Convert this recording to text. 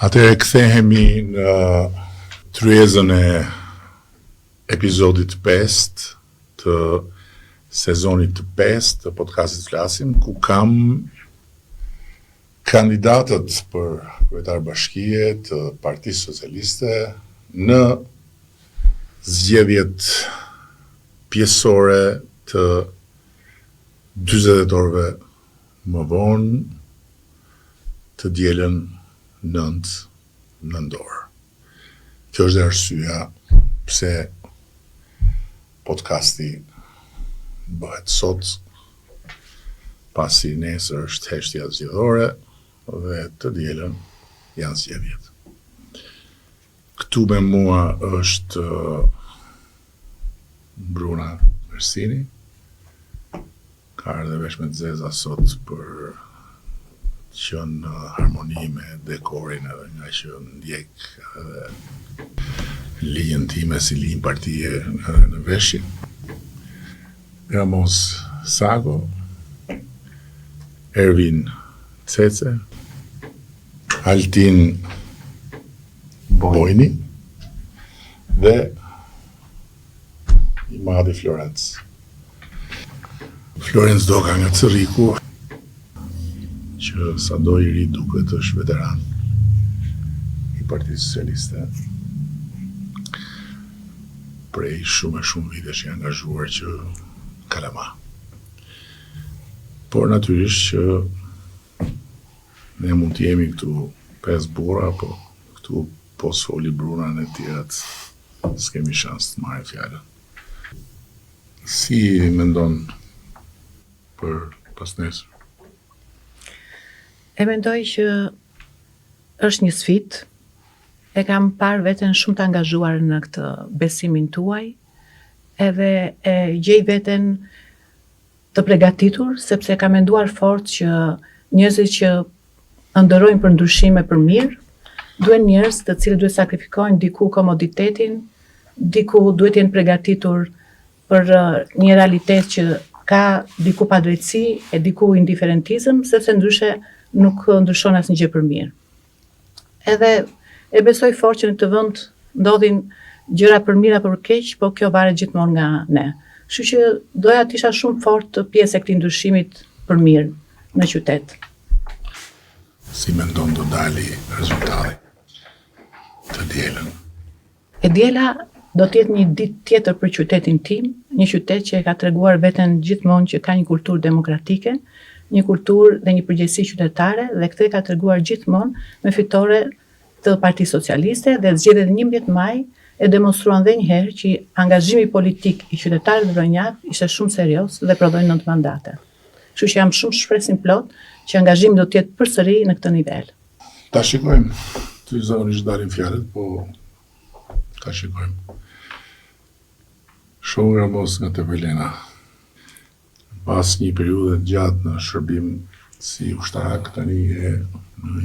Atëherë kthehemi në tryezën e episodit 5 të sezonit të 5 të podcastit Flasim, ku kam kandidatët për kryetar bashkie të Partisë Socialiste në zgjedhjet pjesore të 40 orëve më vonë të dielën 9 nëntor. Kjo është arsyeja pse podcasti bëhet sot, pasi nesër është heshtja zgjedhore dhe të dielën janë zgjedhjet. Këtu me mua është Bruna Mersini, ka ardhe vesh me të zeza sot për qënë në harmoni me dekorin edhe nga që ndjek edhe linjën time si linjë partije edhe në veshjen. Ramos Sago, Ervin Cece, Altin Bojni dhe i madhi Florenc. Florenc Doka nga Cëriku, që sa do i ri duket është veteran i Partisë Socialiste. Prej shumë vitesh i angazhuar që Kalama. Por natyrisht që ne mund të jemi këtu 5 burra, po këtu po sfoli Bruna në tjerat s'kemi shans të marrë fjalën. Si mendon për pas nesër? E mendoj që është një sfidë. E kam parë veten shumë të angazhuar në këtë besimin tuaj, edhe e gjej veten të përgatitur, sepse kam menduar fort që njerëzit që ndërrojnë për ndryshime për mirë, duhen njerëz të cilët duhet sakrifikojnë diku komoditetin, diku duhet jenë përgatitur për një realitet që ka diku padrejtësi e diku indiferentizëm, sepse ndryshe nuk ndryshon asnjë gjë për mirë. Edhe e besoj fort që në këtë vend ndodhin gjëra për mirë apo për keq, po kjo varet gjithmonë nga ne. Kështu që doja të isha shumë fort pjesë e këtij ndryshimit për mirë në qytet. Si mendon do dali rezultati të dielën? E diela do të jetë një ditë tjetër për qytetin tim, një qytet që e ka treguar veten gjithmonë që ka një kulturë demokratike, një kulturë dhe një përgjegjësi qytetare, dhe këtë ka treguar gjithmonë me fitore të Partisë Socialiste, dhe zgjedhjet e 11 maj e demonstruan edhe një herë që angazhimi politik i qytetarëve vronjak ishte shumë serioz dhe prodhoi 9 mandate. Kështu që jam shumë shpresim plot që angazhimi do të jetë përsëri në këtë nivel. Ta shikojmë. Ty zakonisht dalin fjalët, po ta shikojmë. Shumë Ramos nga Tevelena. Pas një periudhe gjatë në shërbim si ushtarak, tani e në